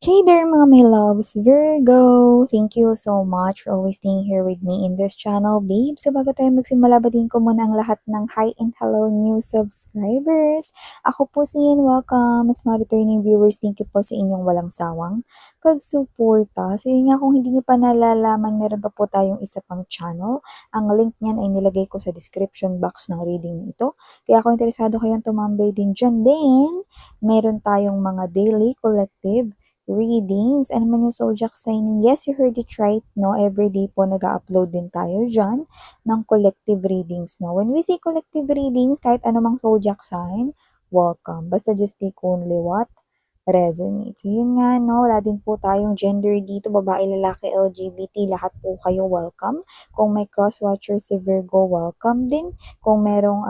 Hey there mga my loves, Virgo! Thank you so much for always staying here with me in this channel, babe. So bago tayo magsimula, batiin ko muna ang lahat ng hi and hello new subscribers. Ako po si Ian, welcome. Mas mga returning viewers, thank you po sa inyong walang sawang pagsuporta. So yun nga, kung hindi nyo pa nalalaman, meron pa po tayong isa pang channel. Ang link niyan ay nilagay ko sa description box ng reading nito. Kaya kung interesado kayong tumambay din dyan din, meron tayong mga daily collective readings. Ano man yung zodiac sign? Yes, you heard it right, no? Everyday po nag-upload din tayo dyan ng collective readings, no? When we say collective readings, kahit anumang zodiac sign, welcome. Basta just take only what resonates. So, yun nga, no? Wala din po tayong gender dito, babae, lalaki, LGBT, lahat po kayo welcome. Kung may cross-watcher si Virgo, welcome din. Kung merong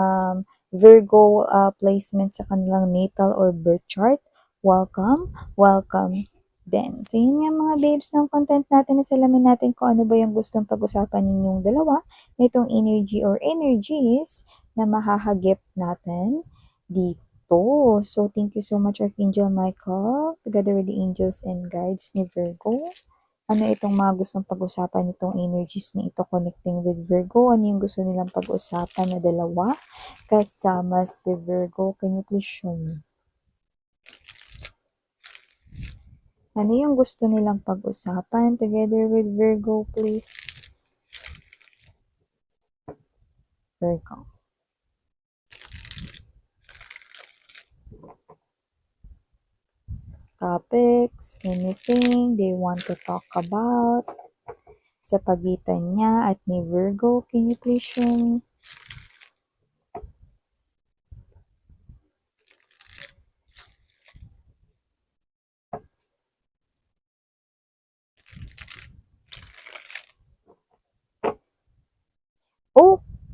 Virgo placement sa kanilang natal or birth chart, welcome din. So, yun nga mga babes ng content natin na salamin natin kung ano ba yung gustong pag-usapan ninyong dalawa nitong energy or energies na mahahagip natin dito. So, thank you so much Archangel Michael together with the angels and guides ni Virgo. Ano itong mga gustong pag-usapan nitong energies na ito connecting with Virgo? Ano yung gusto nilang pag-usapan na dalawa kasama si Virgo? Can you please show me? Ano yung gusto nilang pag-usapan together with Virgo, please? Virgo. Topics, anything they want to talk about sa pagitan niya at ni Virgo. Can you please show me?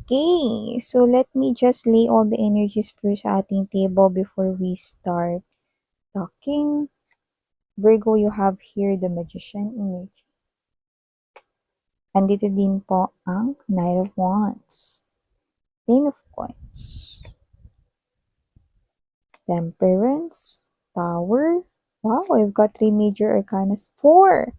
Okay, so let me just lay all the energies first sa ating table before we start talking. Virgo, you have here the Magician energy. Andito din po ang Knight of Wands, Ten of Coins, Temperance, Tower. Wow, we've got 3 major arcanas. 4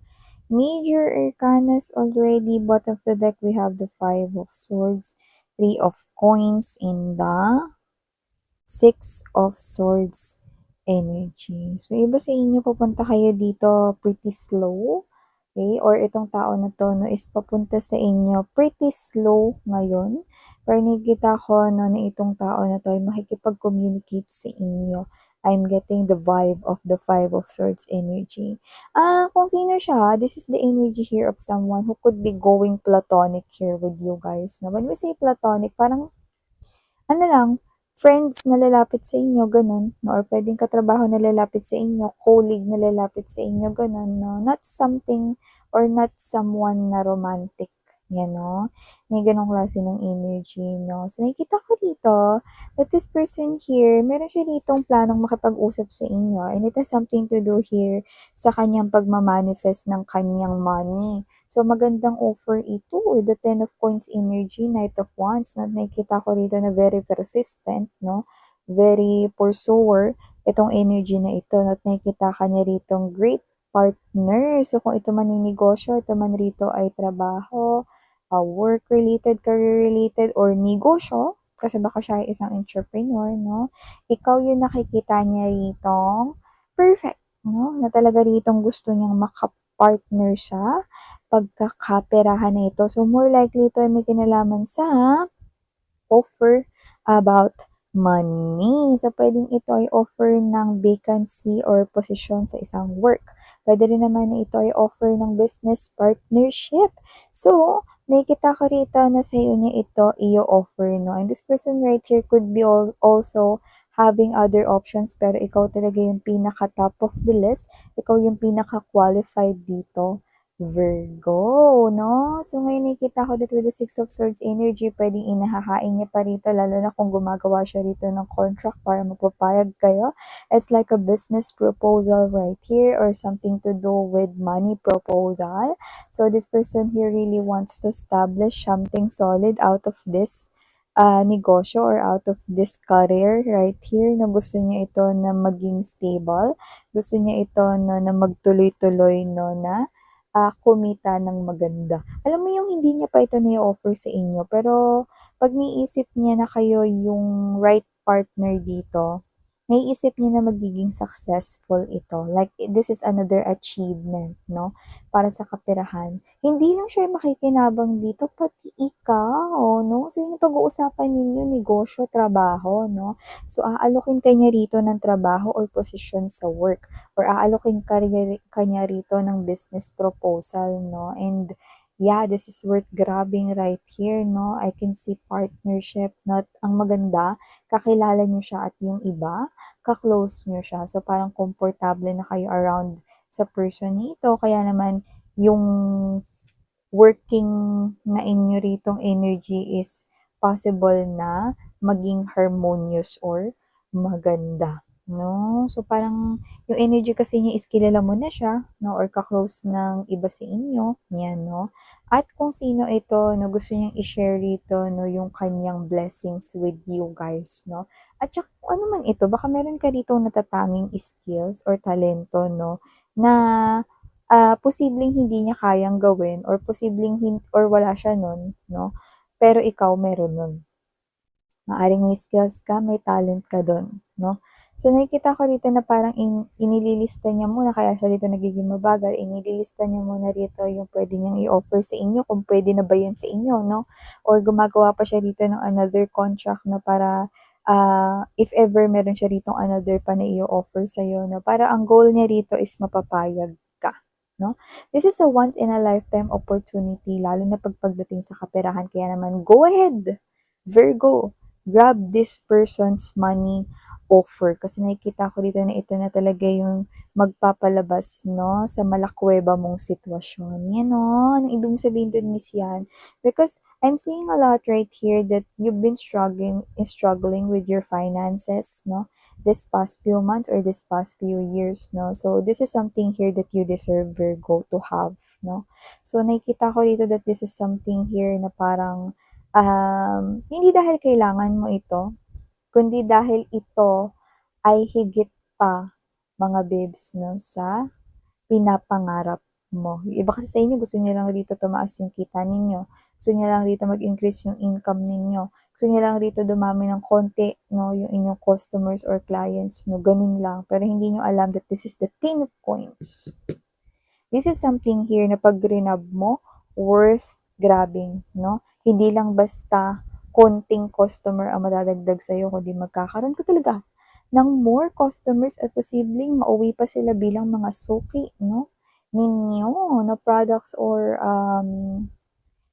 major arcanas already. Bottom of the deck, we have the 5 of Swords, 3 of Coins, in the 6 of Swords energy. So, iba sa inyo, pupunta kayo dito pretty slow. Okay? Or itong tao na to no, is papunta sa inyo pretty slow ngayon. Pero nakikita ko no, na itong tao na to ay makikipag-communicate sa inyo. I'm getting the vibe of the 5 of Swords energy. Kung sino siya, this is the energy here of someone who could be going platonic here with you guys. No? When we say platonic, parang ano lang, friends na lalapit sa inyo, ganun, no? Or pwedeng katrabaho na lalapit sa inyo, colleague na lalapit sa inyo, ganun, no? Not something or not someone na romantic, yan, no? May ganong klase ng energy, no? So, nakikita ko dito that this person here, meron siya ditong planong makipag-usap sa inyo and it has something to do here sa kanyang pagmamanifest ng kanyang money. So, magandang offer ito with the 10 of Coins energy, Knight of Wands. No? Nakikita ko rito na very persistent, no? Very pursuer itong energy na ito. At nakikita ka niya rito great partner. So, kung ito man yung negosyo, ito man rito ay trabaho, work-related, career-related, or negosyo, kasi baka siya ay isang entrepreneur, no? Ikaw yung nakikita niya rito perfect, no? Na talaga ritong gusto niyang makapartner siya pagkakaperahan na ito. So, more likely ito ay may kinalaman sa offer about money. So, pwedeng ito ay offer ng vacancy or posisyon sa isang work. Pwede rin naman na ito ay offer ng business partnership. So, nakikita ko rito na sa iyo niya ito i-offer, no? And this person right here could be also having other options, pero ikaw talaga yung pinaka-top of the list. Ikaw yung pinaka-qualified dito. Virgo, no? So, ngayon nakikita ko that with the Six of Swords energy, pwedeng inahahain niya pa rito, lalo na kung gumagawa siya rito ng contract para mapapayag kayo. It's like a business proposal right here or something to do with money proposal. So, this person here really wants to establish something solid out of this negosyo or out of this career right here na gusto niya ito na maging stable. Gusto niya ito no, na magtuloy-tuloy no, na kumita ng maganda. Alam mo yung hindi niya pa ito ni-offer sa inyo, pero pag niisip niya na kayo yung right partner dito, naiisip niya na magiging successful ito. Like, this is another achievement, no? Para sa kaperahan. Hindi lang siya makikinabang dito, pati ikaw, no? So, yung pag-uusapan ninyo, negosyo, trabaho, no? So, aalokin ka niya rito ng trabaho or posisyon sa work, or aalokin ka niya rito ng business proposal, no? And, yeah, this is worth grabbing right here, no? I can see partnership, not ang maganda, kakilala niyo siya at yung iba, ka-close niyo siya. So, parang komportable na kayo around sa person nito. Kaya naman, yung working na inyo ritong energy is possible na maging harmonious or maganda. No? So, parang yung energy kasi niya is kilala mo na siya, no? Or ka-close ng iba sa inyo. Yan, no? At kung sino ito, no? Gusto niyang i-share rito, no? Yung kanyang blessings with you guys, no? At saka, kung ano man ito, baka meron ka rito natatanging skills or talento, no? Na posibleng hindi niya kayang gawin or posibleng or wala siya nun, no? Pero ikaw meron nun. Maaring may skills ka, may talent ka dun, no? So, nakikita ko rito na parang inililista niya muna, kaya siya rito nagiging mabagal, inililista niya muna rito yung pwede niyang i-offer sa inyo, kung pwede na ba yan sa inyo, no? Or gumagawa pa siya rito ng another contract na para if ever meron siya rito another pa na i-offer sa'yo, no? Para ang goal niya rito is mapapayag ka, no? This is a once in a lifetime opportunity, lalo na pagdating sa kaperahan. Kaya naman, go ahead, Virgo, grab this person's money offer. Kasi nakikita ko dito na ito na talaga yung magpapalabas, no, sa malakweba mong sitwasyon. Yan, no? Anong ibig mo sabihin dun, Miss Yan? Because I'm seeing a lot right here that you've been struggling with your finances, no? This past few months or this past few years, no? So, this is something here that you deserve, Virgo, to have, no? So, nakikita ko dito that this is something here na parang hindi dahil kailangan mo ito, kundi dahil ito ay higit pa, mga babes, no, sa pinapangarap mo. Yung iba kasi sa inyo, gusto niyo lang rito tumaas yung kita ninyo. Gusto niyo lang rito mag-increase yung income ninyo. Gusto niyo lang rito dumami ng konti, no, yung inyong customers or clients, no, ganun lang. Pero hindi niyo alam that this is the 10 of coins. This is something here na pag rinab mo, worth grabbing, no? Hindi lang basta konting customer ang madadagdag sa'yo, kundi magkakaroon ka talaga ng more customers at posibleng mauwi pa sila bilang mga suki, no? Ninyo na products or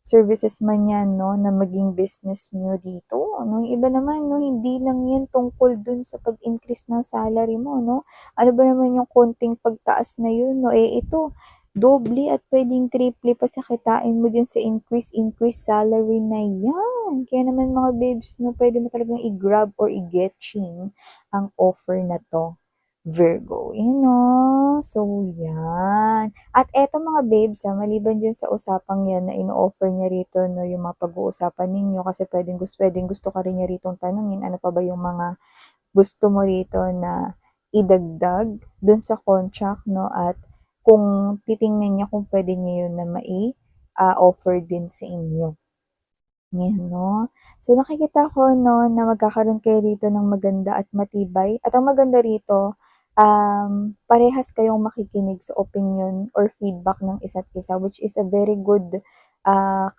services man yan, no, na maging business nyo dito, no? Yung iba naman, no, hindi lang yan tungkol dun sa pag-increase ng salary mo, no? Ano ba naman yung konting pagtaas na yun, no? Ito, doble at pwedeng triple pa sa kitain mo din sa increase salary na yan. Kaya naman mga babes, no, pwede mo talagang i-grab or i-getching ang offer na to. Virgo, you know? So, yan. At eto mga babes, maliban dyan sa usapang yan na ino-offer niya rito, no, yung mga pag-uusapan ninyo, kasi pwedeng gusto ka rin niya ritong tanungin, ano pa ba yung mga gusto mo rito na idagdag dun sa contract, no, at kung titingnan niya kung pwede niya yun na offer din sa inyo. Yan, no? So, nakikita ko, no, na magkakaroon kayo rito ng maganda at matibay. At ang maganda rito, parehas kayong makikinig sa opinion or feedback ng isa't isa, which is a very good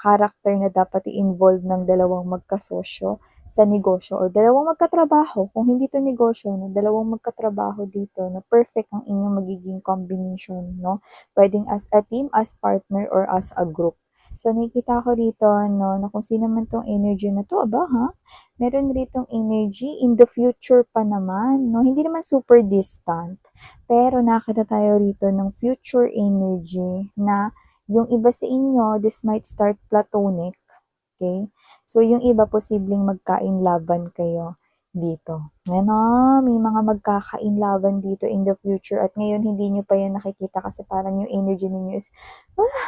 character na dapat i-involve ng dalawang magkasosyo sa negosyo or dalawang magkatrabaho. Kung hindi to negosyo, no, dalawang magkatrabaho dito na perfect ang inyong magiging combination, no? Pwedeng as a team, as partner, or as a group. So, nakikita ko rito, no, na kung sino man tong energy na to, aba ha, meron ritong energy in the future pa naman, no, hindi naman super distant, pero nakita tayo rito ng future energy na yung iba sa inyo, this might start platonic, okay? So, yung iba posibleng magkain-laban kayo dito. Ano, may mga magkakain-laban dito in the future at ngayon hindi nyo pa yan nakikita kasi parang yung energy ninyo is,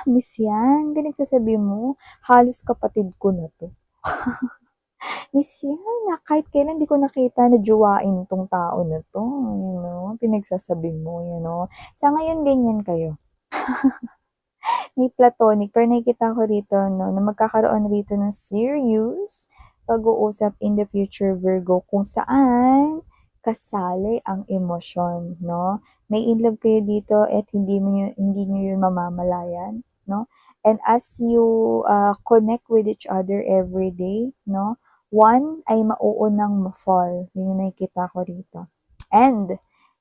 Miss Yan, pinagsasabi mo, halos kapatid ko na to. Miss yan, na kahit kailan di ko nakita na jowain 'tong tao na 'to, pinagsasabi mo, Sa ngayon ganyan kayo? May platonic, pero nakikita ko rito 'no, na magkakaroon rito ng serious pag-uusap in the future, Virgo, kung saan kasali ang emosyon 'no. May in love kayo dito at hindi niyo yun mamamalayan 'no. And as you, connect with each other every day 'no, one ay mauunang ma-fall, yun yung nakikita ko rito. And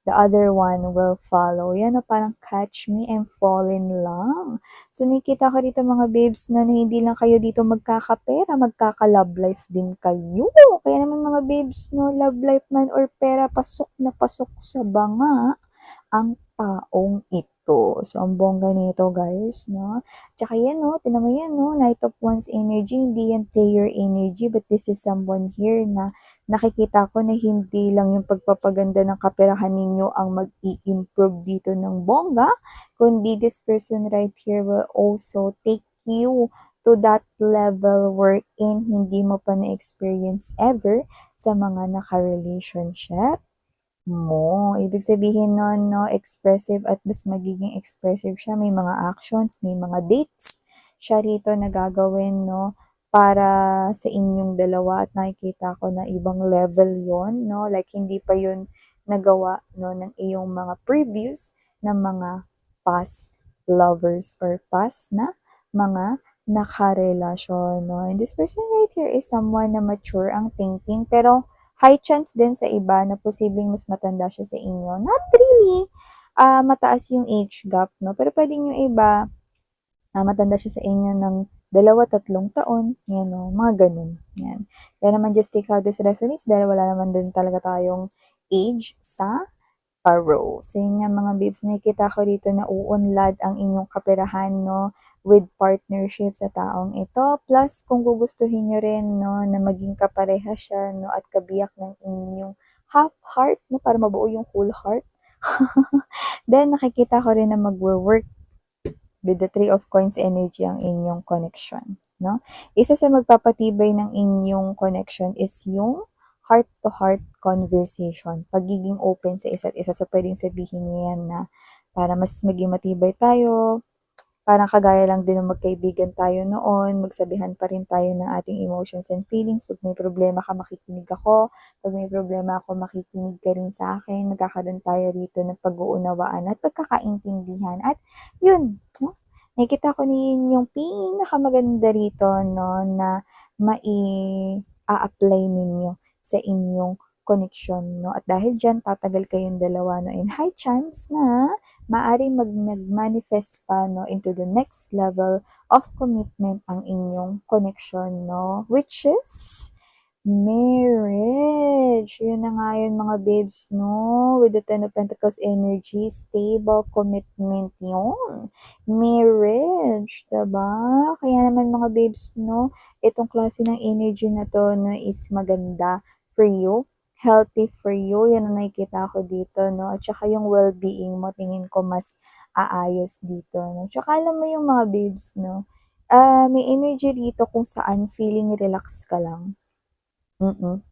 the other one will follow. Yan 'no, parang catch me and fall in lang. So nakikita ko dito mga babes 'no, na hindi lang kayo dito magkakapera, magkaka-love life din kayo. Kaya naman mga babes 'no, love life man or pera, pasok na pasok sa banga ang taong ito. So, ang bongga nito guys, 'no? Tsaka yan 'no, tignan mo yan 'no, Knight of Wands energy, hindi yan player energy, but this is someone here na nakikita ko na hindi lang yung pagpapaganda ng kaperahan ninyo ang mag-i-improve dito ng bongga, kundi this person right here will also take you to that level wherein hindi mo pa na-experience ever sa mga naka-relationship mo. Ibig sabihin nun 'no, expressive at mas magiging expressive siya, may mga actions, may mga dates siya rito na gagawin 'no, para sa inyong dalawa at nakikita ko na ibang level yon 'no, like hindi pa yun nagawa 'no, ng iyong mga previous na mga past lovers or past na mga nakarelasyon 'no. And this person right here is someone na mature ang thinking, pero high chance din sa iba na posibleng mas matanda siya sa inyo. Not really, mataas yung age gap 'no, pero puwedeng yung iba, matanda siya sa inyo ng 2, 3 taon, 'yan 'no, mga gano'n, 'yan. Kaya naman just take how this resonates dahil wala naman din talaga tayong age sa tarot. So yun nga mga babes, nakikita ko rito na uunlad ang inyong kaperahan 'no, with partnership sa taong ito. Plus kung gugustuhin niyo rin 'no, na maging kapareha siya 'no, at kabiyak ng inyong half heart 'no, para mabuo yung whole heart. Then nakikita ko rin na magwo-work with the Three of Coins energy ang inyong connection, 'no? Isa sa magpapatibay ng inyong connection is yung heart-to-heart conversation, pagiging open sa isa't isa. So, puwedeng sabihin niyo 'yan na para mas maging matibay tayo, parang kagaya lang din ng magkaibigan tayo noon, magsabihan pa rin tayo ng ating emotions and feelings. 'Pag may problema ka, makikinig ako. 'Pag may problema ako, makikinig ka rin sa akin. Magkakaroon tayo rito ng pag-uunawaan at pagkakaintindihan. At yun, 'no, nakikita ko din yung pinakamaganda rito 'no, na mai-a-apply ninyo sa inyong koneksyon 'no. At dahil diyan tatagal kayong dalawa 'no, and high chance na maaaring mag-manifest pa 'no, into the next level of commitment ang inyong connection 'no, which is marriage. Yun na nga yun mga babes 'no, with the Ten of Pentacles energy, stable commitment yun, marriage, 'di ba? Kaya naman mga babes 'no, itong klase ng energy na 'to 'no, is maganda for you, healthy for you, yan ang nakikita ko dito 'no, at saka yung well-being mo tingin ko mas aayos dito 'no. Tsaka alam mo yung mga babes 'no, may energy rito kung saan feeling relax ka lang, mm.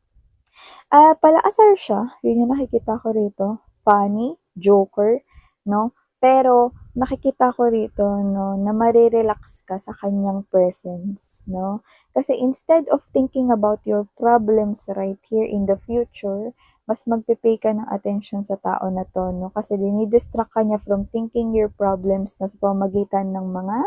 Palaasar siya, yun yung nakikita ko rito, funny, joker, 'no, pero nakikita ko rito 'no, na mare-relax ka sa kanyang presence 'no. Kasi instead of thinking about your problems right here in the future, mas magpe-pay ka ng attention sa tao na 'to 'no, kasi dini-distract ka niya from thinking your problems na sa pamamagitan ng mga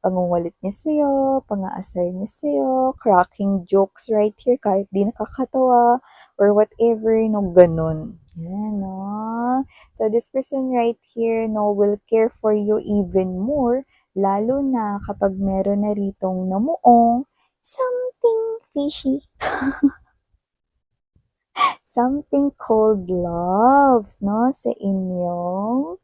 pangungulit niya sa'yo, pang-aasar niya sa'yo, cracking jokes right here kahit 'di nakakatawa or whatever 'no, gano'n. Yan 'no. So this person right here 'no, will care for you even more, lalo na kapag meron na ritong namuong something fishy, something called love 'no, sa inyong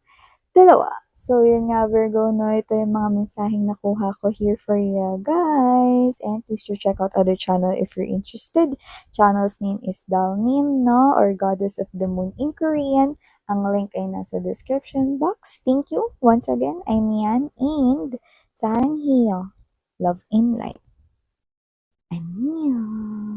dalawa. So, yun nga Virgo 'no, ito yung mga mensaheng nakuha ko here for you guys. And please do check out other channel if you're interested. Channel's name is Dalnim 'no, or Goddess of the Moon in Korean. Ang link ay nasa description box. Thank you once again. I'm Yan and sarangheyo. Love in light. Annyeong!